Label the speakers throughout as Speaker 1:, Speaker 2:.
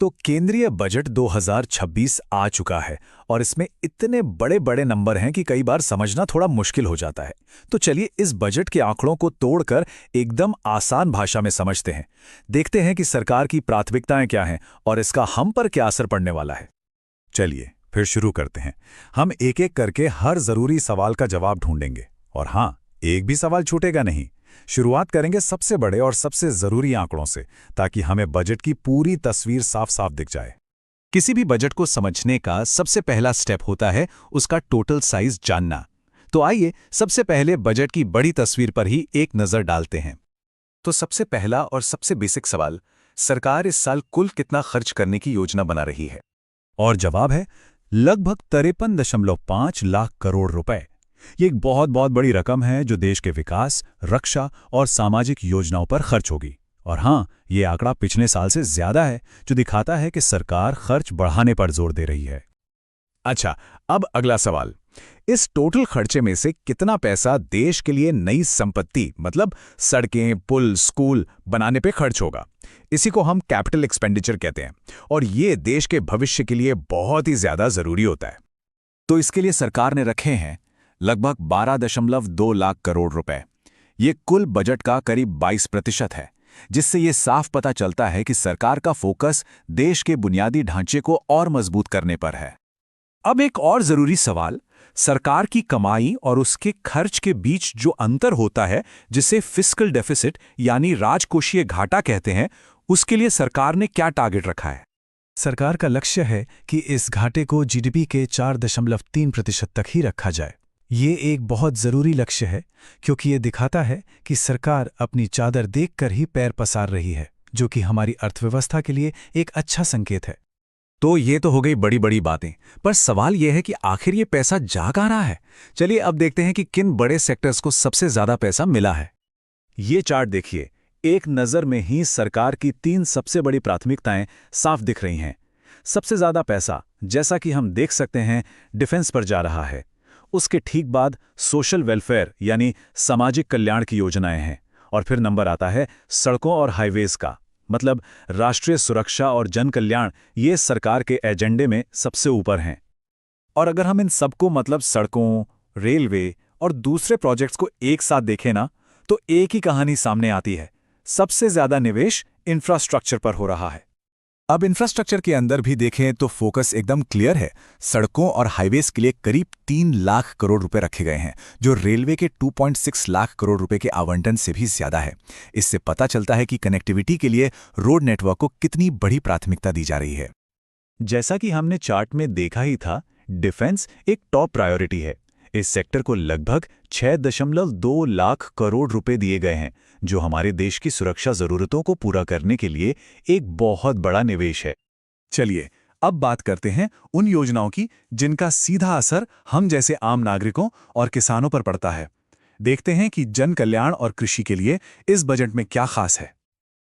Speaker 1: तो केंद्रीय बजट 2026 आ चुका है और इसमें इतने बड़े बड़े नंबर हैं कि कई बार समझना थोड़ा मुश्किल हो जाता है। तो चलिए इस बजट के आंकड़ों को तोड़कर एकदम आसान भाषा में समझते हैं। देखते हैं कि सरकार की प्राथमिकताएं क्या हैं और इसका हम पर क्या असर पड़ने वाला है। चलिए फिर शुरू करते हैं। हम एक एक करके हर जरूरी सवाल का जवाब ढूंढेंगे और हाँ, एक भी सवाल छूटेगा नहीं। शुरुआत करेंगे सबसे बड़े और सबसे जरूरी आंकड़ों से, ताकि हमें बजट की पूरी तस्वीर साफ साफ दिख जाए। किसी भी बजट को समझने का सबसे पहला स्टेप होता है उसका टोटल साइज जानना। तो आइए सबसे पहले बजट की बड़ी तस्वीर पर ही एक नजर डालते हैं। तो सबसे पहला और सबसे बेसिक सवाल, सरकार इस साल कुल कितना खर्च करने की योजना बना रही है? और जवाब है लगभग 53.5 लाख करोड़ रुपए। ये एक बहुत बड़ी रकम है जो देश के विकास, रक्षा और सामाजिक योजनाओं पर खर्च होगी। और हाँ, ये आंकड़ा पिछले साल से ज्यादा है, जो दिखाता है कि सरकार खर्च बढ़ाने पर जोर दे रही है। अच्छा, अब अगला सवाल, इस टोटल खर्चे में से कितना पैसा देश के लिए नई संपत्ति मतलब सड़कें, पुल, स्कूल बनाने पे खर्च होगा? इसी को हम कैपिटल एक्सपेंडिचर कहते हैं और ये देश के भविष्य के लिए बहुत ही ज्यादा जरूरी होता है। तो इसके लिए सरकार ने रखे हैं लगभग 12.2 लाख करोड़ रुपए। ये कुल बजट का करीब 22% है, जिससे ये साफ पता चलता है कि सरकार का फोकस देश के बुनियादी ढांचे को और मजबूत करने पर है। अब एक और जरूरी सवाल, सरकार की कमाई और उसके खर्च के बीच जो अंतर होता है, जिसे फिस्कल डेफिसिट यानी राजकोषीय घाटा कहते हैं, उसके लिए सरकार ने क्या टारगेट रखा है? सरकार का लक्ष्य है कि इस घाटे को जीडीपी के 4.3% तक ही रखा जाए। ये एक बहुत जरूरी लक्ष्य है, क्योंकि ये दिखाता है कि सरकार अपनी चादर देखकर ही पैर पसार रही है, जो कि हमारी अर्थव्यवस्था के लिए एक अच्छा संकेत है। तो ये तो हो गई बड़ी बड़ी बातें, पर सवाल यह है कि आखिर ये पैसा जा कहाँ रहा है? चलिए अब देखते हैं कि किन बड़े सेक्टर्स को सबसे ज्यादा पैसा मिला है। ये चार्ट देखिए, एक नज़र में ही सरकार की 3 सबसे बड़ी प्राथमिकताएं साफ दिख रही हैं। सबसे ज्यादा पैसा, जैसा कि हम देख सकते हैं, डिफेंस पर जा रहा है। उसके ठीक बाद सोशल वेलफेयर यानी सामाजिक कल्याण की योजनाएं हैं, और फिर नंबर आता है सड़कों और हाईवेज का, मतलब राष्ट्रीय सुरक्षा और जन कल्याण। ये सरकार के एजेंडे में सबसे ऊपर हैं। और अगर हम इन सबको मतलब सड़कों, रेलवे और दूसरे प्रोजेक्ट्स को एक साथ देखें ना, तो एक ही कहानी सामने आती है। सबसे ज्यादा निवेश इंफ्रास्ट्रक्चर पर हो रहा है। अब इंफ्रास्ट्रक्चर के अंदर भी देखें तो फोकस एकदम क्लियर है। सड़कों और हाईवेज के लिए करीब 3 लाख करोड़ रुपए रखे गए हैं, जो रेलवे के 2.6 लाख करोड़ रुपए के आवंटन से भी ज्यादा है। इससे पता चलता है कि कनेक्टिविटी के लिए रोड नेटवर्क को कितनी बड़ी प्राथमिकता दी जा रही है। जैसा कि हमने चार्ट में देखा ही था, डिफेंस एक टॉप प्रायोरिटी है। इस सेक्टर को लगभग 6.2 लाख करोड़ रुपए दिए गए हैं, जो हमारे देश की सुरक्षा जरूरतों को पूरा करने के लिए एक बहुत बड़ा निवेश है। चलिए अब बात करते हैं उन योजनाओं की जिनका सीधा असर हम जैसे आम नागरिकों और किसानों पर पड़ता है। देखते हैं कि जन कल्याण और कृषि के लिए इस बजट में क्या खास है।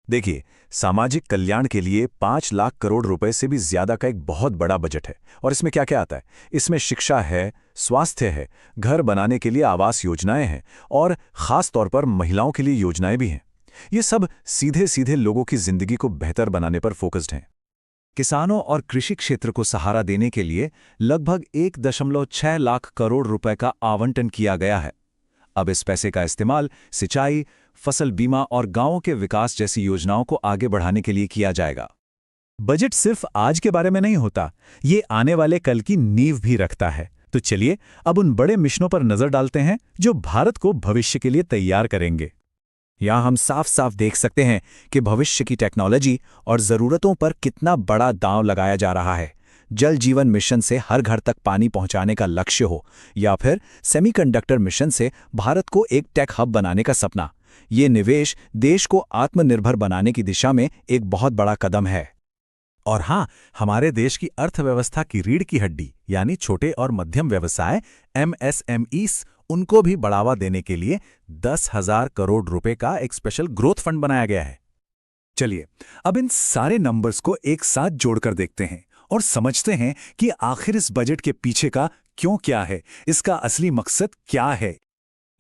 Speaker 1: देखिए, सामाजिक कल्याण के लिए 5 लाख करोड़ रुपए से भी ज्यादा का एक बहुत बड़ा बजट है। और इसमें क्या क्या आता है? इसमें शिक्षा है, स्वास्थ्य है, घर बनाने के लिए आवास योजनाएं हैं और खास तौर पर महिलाओं के लिए योजनाएं भी हैं। ये सब सीधे सीधे लोगों की जिंदगी को बेहतर बनाने पर फोकस्ड हैं। किसानों और कृषि क्षेत्र को सहारा देने के लिए लगभग 1.6 लाख करोड़ रुपए का आवंटन किया गया है। अब इस पैसे का इस्तेमाल सिंचाई, फसल बीमा और गांवों के विकास जैसी योजनाओं को आगे बढ़ाने के लिए किया जाएगा। बजट सिर्फ आज के बारे में नहीं होता, ये आने वाले कल की नींव भी रखता है। तो चलिए अब उन बड़े मिशनों पर नजर डालते हैं जो भारत को भविष्य के लिए तैयार करेंगे। यहां हम साफ साफ देख सकते हैं कि भविष्य की टेक्नोलॉजी और जरूरतों पर कितना बड़ा दांव लगाया जा रहा है। जल जीवन मिशन से हर घर तक पानी पहुंचाने का लक्ष्य हो, या फिर सेमीकंडक्टर मिशन से भारत को एक टेक हब बनाने का सपना, ये निवेश देश को आत्मनिर्भर बनाने की दिशा में एक बहुत बड़ा कदम है। और हां, हमारे देश की अर्थव्यवस्था की रीढ़ की हड्डी यानी छोटे और मध्यम व्यवसाय MSMEs, उनको भी बढ़ावा देने के लिए 10,000 करोड़ रुपए का एक स्पेशल ग्रोथ फंड बनाया गया है। चलिए अब इन सारे नंबर्स को एक साथ जोड़कर देखते हैं और समझते हैं कि आखिर इस बजट के पीछे का क्यों क्या है, इसका असली मकसद क्या है।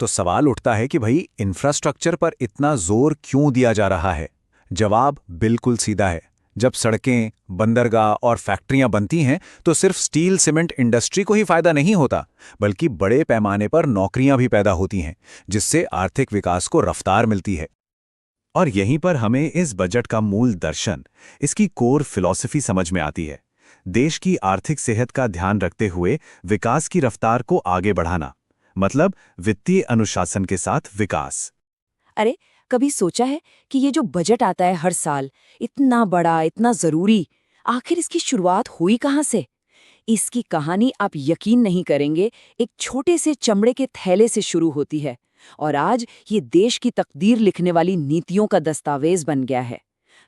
Speaker 1: तो सवाल उठता है कि भाई इंफ्रास्ट्रक्चर पर इतना जोर क्यों दिया जा रहा है? जवाब बिल्कुल सीधा है। जब सड़कें, बंदरगाह और फैक्ट्रियां बनती हैं तो सिर्फ स्टील सीमेंट इंडस्ट्री को ही फायदा नहीं होता, बल्कि बड़े पैमाने पर नौकरियां भी पैदा होती हैं, जिससे आर्थिक विकास को रफ्तार मिलती है। और यहीं पर हमें इस बजट का मूल दर्शन, इसकी कोर फिलॉसफी समझ में आती है। देश की आर्थिक सेहत का ध्यान रखते हुए विकास की रफ्तार को आगे बढ़ाना, मतलब वित्तीय अनुशासन के साथ विकास।
Speaker 2: अरे, कभी सोचा है कि ये जो बजट आता है हर साल, इतना बड़ा, इतना जरूरी, आखिर इसकी शुरुआत हुई कहाँ से? इसकी कहानी आप यकीन नहीं करेंगे, एक छोटे से चमड़े के थैले से शुरू होती है और आज ये देश की तकदीर लिखने वाली नीतियों का दस्तावेज बन गया है।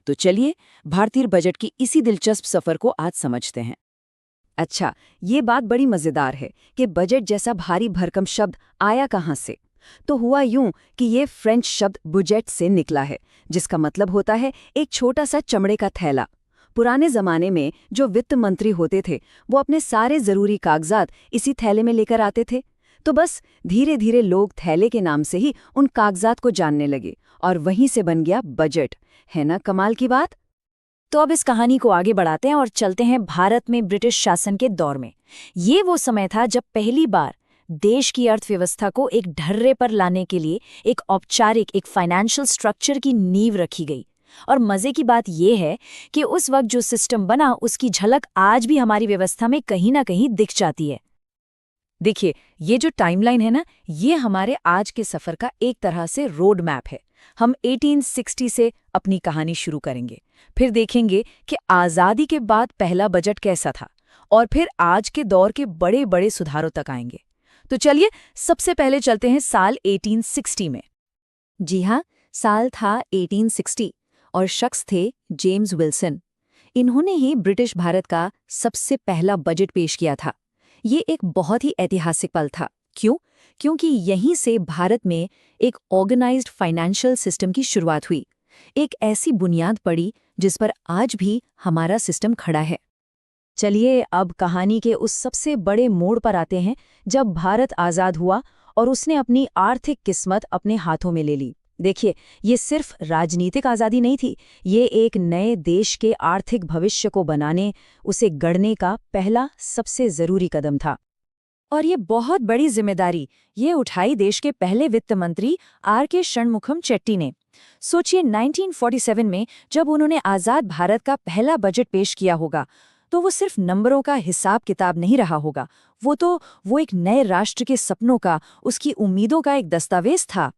Speaker 2: तो चलिए, भारतीय बजट की इसी दिलचस्प सफर को आज समझते हैं। अच्छा, ये बात बड़ी मजेदार है कि बजट जैसा भारी भरकम शब्द आया कहाँ से? तो हुआ यूं कि ये फ्रेंच शब्द बुजेट से निकला है, जिसका मतलब होता है एक छोटा सा चमड़े का थैला। पुराने जमाने में जो वित्त मंत्री होते थे, वो अपने सारे जरूरी कागजात इसी थैले में लेकर आते थे। तो बस धीरे धीरे लोग थैले के नाम से ही उन कागजात को जानने लगे और वहीं से बन गया बजट। है ना कमाल की बात? तो अब इस कहानी को आगे बढ़ाते हैं और चलते हैं भारत में ब्रिटिश शासन के दौर में। ये वो समय था जब पहली बार देश की अर्थव्यवस्था को एक ढर्रे पर लाने के लिए एक औपचारिक, एक फाइनेंशियल स्ट्रक्चर की नींव रखी गई। और मजे की बात यह है कि उस वक्त जो सिस्टम बना, उसकी झलक आज भी हमारी व्यवस्था में कहीं ना कहीं दिख जाती है। देखिए, ये जो टाइमलाइन है ना, ये हमारे आज के सफर का एक तरह से रोड मैप है। हम 1860 से अपनी कहानी शुरू करेंगे, फिर देखेंगे कि आज़ादी के बाद पहला बजट कैसा था, और फिर आज के दौर के बड़े बड़े सुधारों तक आएंगे। तो चलिए, सबसे पहले चलते हैं साल 1860 में। जी हाँ, साल था 1860 और शख्स थे जेम्स विल्सन। इन्होंने ही ब्रिटिश भारत का सबसे पहला बजट पेश किया था। ये एक बहुत ही ऐतिहासिक पल था। क्यों? क्योंकि यहीं से भारत में एक ऑर्गेनाइज्ड फाइनेंशियल सिस्टम की शुरुआत हुई। एक ऐसी बुनियाद पड़ी जिस पर आज भी हमारा सिस्टम खड़ा है। चलिए, अब कहानी के उस सबसे बड़े मोड़ पर आते हैं जब भारत आज़ाद हुआ और उसने अपनी आर्थिक किस्मत अपने हाथों में ले ली। देखिए, ये सिर्फ राजनीतिक आज़ादी नहीं थी, ये एक नए देश के आर्थिक भविष्य को बनाने, उसे गढ़ने का पहला सबसे ज़रूरी कदम था। और ये बहुत बड़ी जिम्मेदारी ये उठाई देश के पहले वित्त मंत्री R.K. षणमुखम चेट्टी ने। सोचिए, 1947 में जब उन्होंने आज़ाद भारत का पहला बजट पेश किया होगा, तो वो सिर्फ नंबरों का हिसाब किताब नहीं रहा होगा, वो एक नए राष्ट्र के सपनों का, उसकी उम्मीदों का एक दस्तावेज था।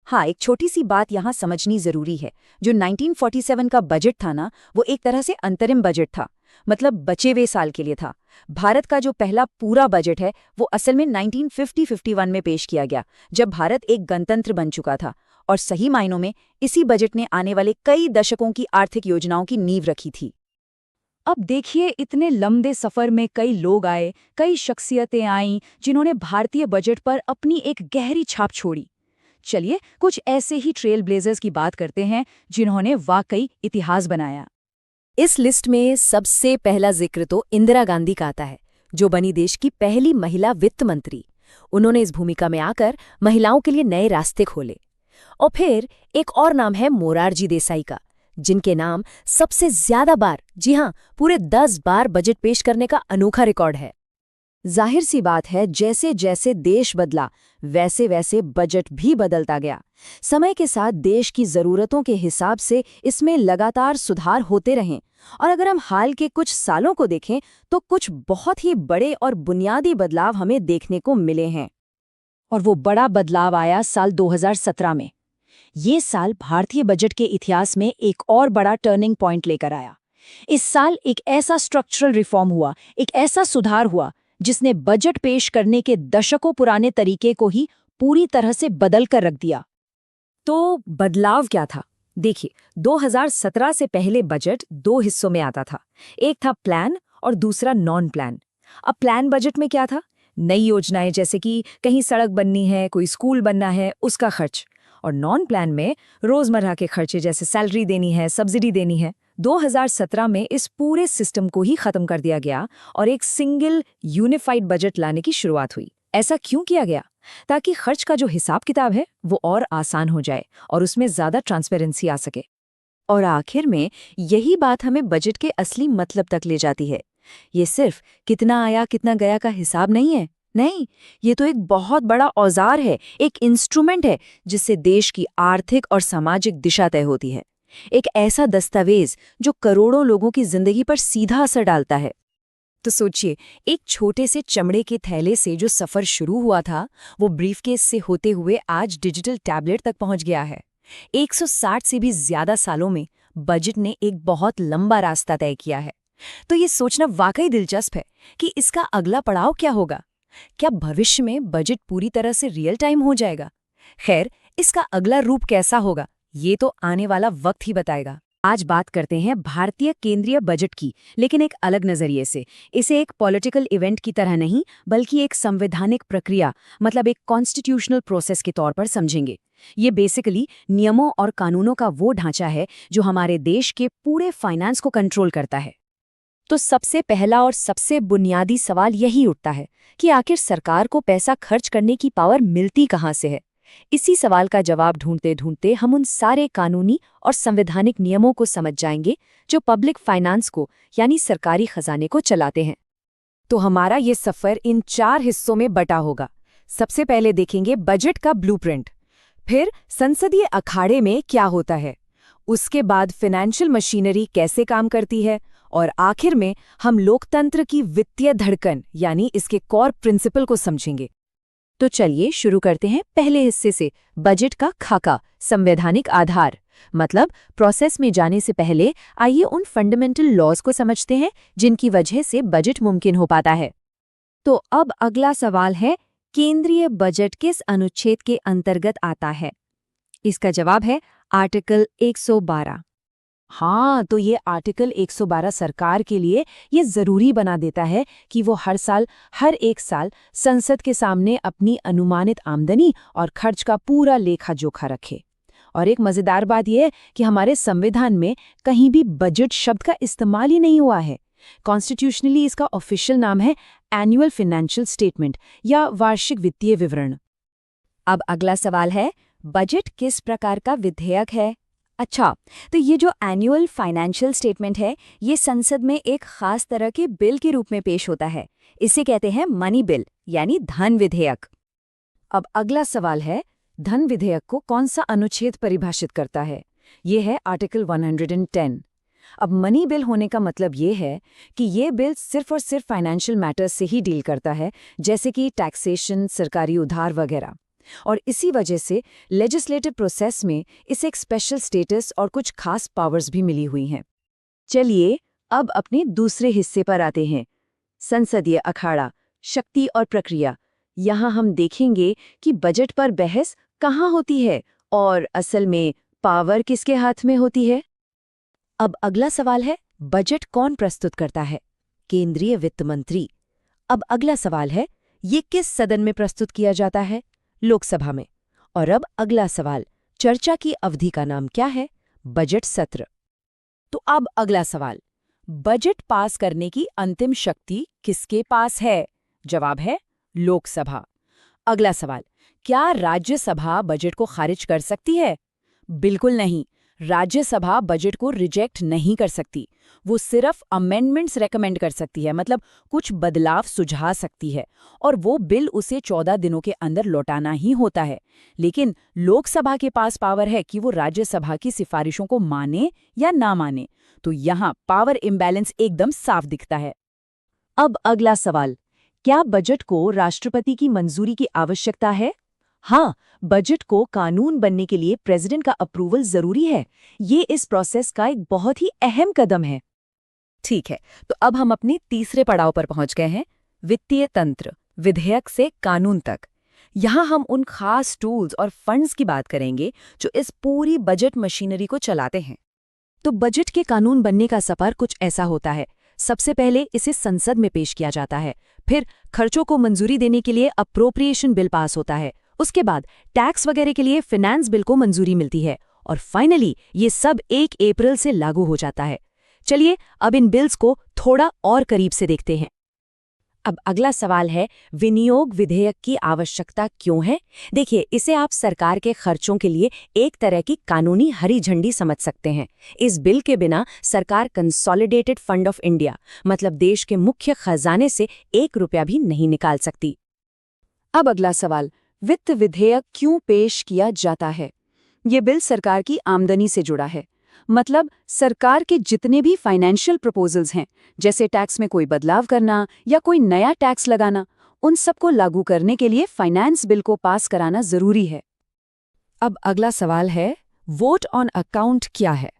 Speaker 2: हाँ, एक छोटी सी बात यहाँ समझनी जरूरी है। जो 1947 का बजट था ना, वो एक तरह से अंतरिम बजट था, मतलब बचे हुए साल के लिए था। भारत का जो पहला पूरा बजट है, वो असल में 1950-51 में पेश किया गया, जब भारत एक गणतंत्र बन चुका था। और सही मायनों में इसी बजट ने आने वाले कई दशकों की आर्थिक योजनाओं की नींव रखी थी। अब देखिए, इतने लंबे सफर में कई लोग आए, कई शख्सियतें आईं, जिन्होंने भारतीय बजट पर अपनी एक गहरी छाप छोड़ी। चलिए, कुछ ऐसे ही ट्रेल ब्लेजर्स की बात करते हैं जिन्होंने वाकई इतिहास बनाया। इस लिस्ट में सबसे पहला जिक्र तो इंदिरा गांधी का आता है, जो बनी देश की पहली महिला वित्त मंत्री। उन्होंने इस भूमिका में आकर महिलाओं के लिए नए रास्ते खोले। और फिर एक और नाम है मोरारजी देसाई का, जिनके नाम सबसे ज्यादा बार, जी हाँ, पूरे 10 बार बजट पेश करने का अनोखा रिकॉर्ड है। जाहिर सी बात है, जैसे जैसे देश बदला, वैसे वैसे बजट भी बदलता गया। समय के साथ देश की जरूरतों के हिसाब से इसमें लगातार सुधार होते रहे। और अगर हम हाल के कुछ सालों को देखें, तो कुछ बहुत ही बड़े और बुनियादी बदलाव हमें देखने को मिले हैं। और वो बड़ा बदलाव आया साल 2017 में। ये साल भारतीय बजट के इतिहास में एक और बड़ा टर्निंग पॉइंट लेकर आया। इस साल एक ऐसा स्ट्रक्चरल रिफॉर्म हुआ, एक ऐसा सुधार हुआ, जिसने बजट पेश करने के दशकों पुराने तरीके को ही पूरी तरह से बदल कर रख दिया। तो बदलाव क्या था? देखिए, 2017 से पहले बजट 2 हिस्सों में आता था। एक था प्लान और दूसरा नॉन प्लान। अब प्लान बजट में क्या था? नई योजनाएं, जैसे कि कहीं सड़क बननी है, कोई स्कूल बनना है, उसका खर्च। और नॉन प्लान में रोजमर्रा के खर्चे, जैसे सैलरी देनी है, सब्सिडी देनी है। 2017 में इस पूरे सिस्टम को ही खत्म कर दिया गया और एक सिंगल यूनिफाइड बजट लाने की शुरुआत हुई। ऐसा क्यों किया गया? ताकि खर्च का जो हिसाब किताब है, वो और आसान हो जाए और उसमें ज्यादा ट्रांसपेरेंसी आ सके। और आखिर में यही बात हमें बजट के असली मतलब तक ले जाती है। ये सिर्फ कितना आया कितना गया का हिसाब नहीं है। नहीं, ये तो एक बहुत बड़ा औजार है, एक इंस्ट्रूमेंट है जिससे देश की आर्थिक और सामाजिक दिशा तय होती है। एक ऐसा दस्तावेज जो करोड़ों लोगों की जिंदगी पर सीधा असर डालता है। तो सोचिए, एक छोटे से चमड़े के थैले से जो सफर शुरू हुआ था, वो ब्रीफकेस से होते हुए आज डिजिटल टैबलेट तक पहुंच गया है। 160 से भी ज्यादा सालों में बजट ने एक बहुत लंबा रास्ता तय किया है। तो ये सोचना वाकई दिलचस्प है कि इसका अगला पड़ाव क्या होगा। क्या भविष्य में बजट पूरी तरह से रियल टाइम हो जाएगा? खैर, इसका अगला रूप कैसा होगा, ये तो आने वाला वक्त ही बताएगा। आज बात करते हैं भारतीय केंद्रीय बजट की, लेकिन एक अलग नजरिए से। इसे एक पॉलिटिकल इवेंट की तरह नहीं, बल्कि एक संवैधानिक प्रक्रिया, मतलब एक कॉन्स्टिट्यूशनल प्रोसेस के तौर पर समझेंगे। ये बेसिकली नियमों और कानूनों का वो ढांचा है जो हमारे देश के पूरे फाइनेंस को कंट्रोल करता है। तो सबसे पहला और सबसे बुनियादी सवाल यही उठता है कि आखिर सरकार को पैसा खर्च करने की पावर मिलती कहाँ से है। इसी सवाल का जवाब ढूंढते ढूंढते हम उन सारे कानूनी और संवैधानिक नियमों को समझ जाएंगे जो पब्लिक फाइनेंस को, यानी सरकारी खजाने को चलाते हैं। तो हमारा ये सफर इन 4 हिस्सों में बटा होगा। सबसे पहले देखेंगे बजट का ब्लूप्रिंट, फिर संसदीय अखाड़े में क्या होता है, उसके बाद फाइनेंशियल मशीनरी कैसे काम करती है, और आखिर में हम लोकतंत्र की वित्तीय धड़कन यानी इसके कोर प्रिंसिपल को समझेंगे। तो चलिए शुरू करते हैं पहले हिस्से से, बजट का खाका, संवैधानिक आधार। मतलब प्रोसेस में जाने से पहले आइए उन फंडामेंटल लॉज को समझते हैं जिनकी वजह से बजट मुमकिन हो पाता है। तो अब अगला सवाल है, केंद्रीय बजट किस अनुच्छेद के अंतर्गत आता है? इसका जवाब है आर्टिकल 112। हाँ, तो ये आर्टिकल 112 सरकार के लिए ये जरूरी बना देता है कि वो हर एक साल संसद के सामने अपनी अनुमानित आमदनी और खर्च का पूरा लेखा जोखा रखे। और एक मजेदार बात यह है कि हमारे संविधान में कहीं भी बजट शब्द का इस्तेमाल ही नहीं हुआ है। कॉन्स्टिट्यूशनली इसका ऑफिशियल नाम है एनुअल फाइनेंशियल स्टेटमेंट या वार्षिक वित्तीय विवरण। अब अगला सवाल है, बजट किस प्रकार का विधेयक है? अच्छा, तो ये जो एनुअल फाइनेंशियल स्टेटमेंट है, ये संसद में एक खास तरह के बिल के रूप में पेश होता है। इसे कहते हैं मनी बिल, यानी धन विधेयक। अब अगला सवाल है, धन विधेयक को कौन सा अनुच्छेद परिभाषित करता है? ये है आर्टिकल 110। अब मनी बिल होने का मतलब ये है कि ये बिल सिर्फ और सिर्फ फाइनेंशियल मैटर्स से ही डील करता है, जैसे कि टैक्सेशन, सरकारी उधार वगैरह। और इसी वजह से लेजिस्लेटिव प्रोसेस में इसे एक स्पेशल स्टेटस और कुछ खास पावर्स भी मिली हुई हैं। चलिए अब अपने दूसरे हिस्से पर आते हैं, संसदीय अखाड़ा, शक्ति और प्रक्रिया। यहाँ हम देखेंगे कि बजट पर बहस कहाँ होती है और असल में पावर किसके हाथ में होती है। अब अगला सवाल है, बजट कौन प्रस्तुत करता है? केंद्रीय वित्त मंत्री। अब अगला सवाल है, ये किस सदन में प्रस्तुत किया जाता है? लोकसभा में। और अब अगला सवाल, चर्चा की अवधि का नाम क्या है? बजट सत्र। तो अब अगला सवाल, बजट पास करने की अंतिम शक्ति किसके पास है? जवाब है लोकसभा। अगला सवाल, क्या राज्यसभा बजट को खारिज कर सकती है? बिल्कुल नहीं, राज्यसभा बजट को रिजेक्ट नहीं कर सकती। वो सिर्फ अमेंडमेंट्स रेकमेंड कर सकती है, मतलब कुछ बदलाव सुझा सकती है, और वो बिल उसे 14 दिनों के अंदर लौटाना ही होता है। लेकिन लोकसभा के पास पावर है कि वो राज्यसभा की सिफारिशों को माने या ना माने। तो यहाँ पावर इम्बैलेंस एकदम साफ दिखता है। अब अगला सवाल, क्या बजट को राष्ट्रपति की मंजूरी की आवश्यकता है? हाँ, बजट को कानून बनने के लिए प्रेसिडेंट का अप्रूवल जरूरी है। ये इस प्रोसेस का एक बहुत ही अहम कदम है। ठीक है, तो अब हम अपने तीसरे पड़ाव पर पहुंच गए हैं, वित्तीय तंत्र, विधेयक से कानून तक। यहाँ हम उन खास टूल्स और फंड्स की बात करेंगे जो इस पूरी बजट मशीनरी को चलाते हैं। तो बजट के कानून बनने का सफर कुछ ऐसा होता है। सबसे पहले इसे संसद में पेश किया जाता है, फिर खर्चों को मंजूरी देने के लिए अप्रोप्रिएशन बिल पास होता है, उसके बाद टैक्स वगैरह के लिए फाइनेंस बिल को मंजूरी मिलती है, और फाइनली ये सब 1 अप्रैल से लागू हो जाता है। चलिए अब इन बिल्स को थोड़ा और करीब से देखते हैं। अब अगला सवाल है, विनियोग विधेयक की आवश्यकता क्यों है? देखिए, इसे आप सरकार के खर्चों के लिए एक तरह की कानूनी हरी झंडी समझ सकते हैं। इस बिल के बिना सरकार कंसोलिडेटेड फंड ऑफ इंडिया, मतलब देश के मुख्य खजाने से 1 रुपया भी नहीं निकाल सकती। अब अगला सवाल, वित्त विधेयक क्यों पेश किया जाता है? ये बिल सरकार की आमदनी से जुड़ा है। मतलब सरकार के जितने भी फाइनेंशियल प्रपोजल्स हैं, जैसे टैक्स में कोई बदलाव करना या कोई नया टैक्स लगाना, उन सबको लागू करने के लिए फाइनेंस बिल को पास कराना जरूरी है। अब अगला सवाल है, वोट ऑन अकाउंट क्या है?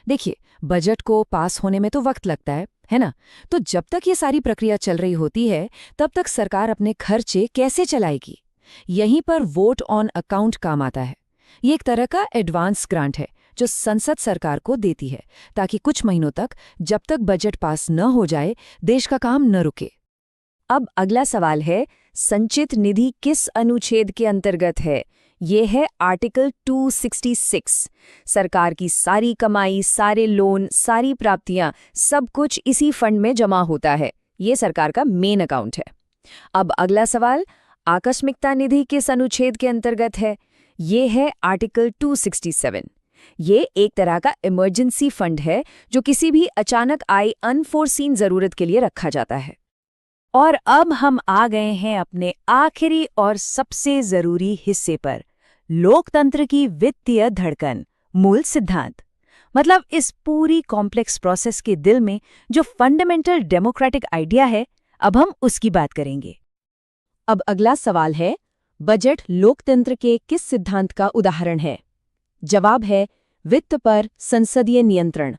Speaker 2: देखिए, बजट को पास होने में तो वक्त लगता है ना? तो जब तक ये सारी प्रक्रिया चल रही होती है, तब तक सरकार अपने खर्चे कैसे चलाएगी? यहीं पर वोट ऑन अकाउंट काम आता है। ये एक तरह का एडवांस ग्रांट है जो संसद सरकार को देती है, ताकि कुछ महीनों तक, जब तक बजट पास न हो जाए, देश का काम न रुके। अब अगला सवाल है, संचित निधि किस अनुच्छेद के अंतर्गत है? ये है आर्टिकल 266। सरकार की सारी कमाई, सारे लोन, सारी प्राप्तियां, सब कुछ इसी फंड में जमा होता है। ये सरकार का मेन अकाउंट है। अब अगला सवाल, आकस्मिकता निधि किस अनुच्छेद के अंतर्गत है? ये है आर्टिकल 267। ये एक तरह का इमरजेंसी फंड है जो किसी भी अचानक आई अनफोर्सीन जरूरत के लिए रखा जाता है। और अब हम आ गए हैं अपने आखिरी और सबसे जरूरी हिस्से पर, लोकतंत्र की वित्तीय धड़कन, मूल सिद्धांत। मतलब इस पूरी कॉम्प्लेक्स प्रोसेस के दिल में जो फंडामेंटल डेमोक्रेटिक आइडिया है, अब हम उसकी बात करेंगे। अब अगला सवाल है, बजट लोकतंत्र के किस सिद्धांत का उदाहरण है? जवाब है, वित्त पर संसदीय नियंत्रण।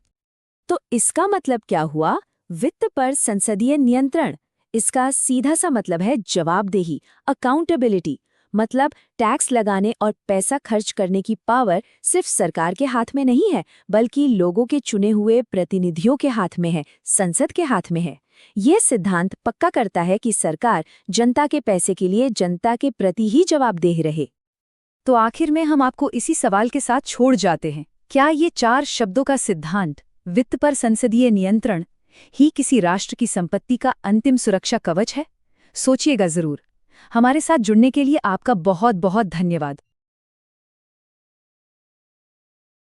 Speaker 2: तो इसका मतलब क्या हुआ? वित्त पर संसदीय नियंत्रण, इसका सीधा सा मतलब है जवाबदेही, अकाउंटेबिलिटी। मतलब टैक्स लगाने और पैसा खर्च करने की पावर सिर्फ सरकार के हाथ में नहीं है, बल्कि लोगों के चुने हुए प्रतिनिधियों के हाथ में है, संसद के हाथ में है। ये सिद्धांत पक्का करता है कि सरकार जनता के पैसे के लिए जनता के प्रति ही जवाबदेह रहे। तो आखिर में हम आपको इसी सवाल के साथ छोड़ जाते हैं, क्या ये 4 शब्दों का सिद्धांत, वित्त पर संसदीय नियंत्रण, ही किसी राष्ट्र की संपत्ति का अंतिम सुरक्षा कवच है? सोचिएगा जरूर। हमारे साथ जुड़ने के लिए आपका बहुत बहुत धन्यवाद।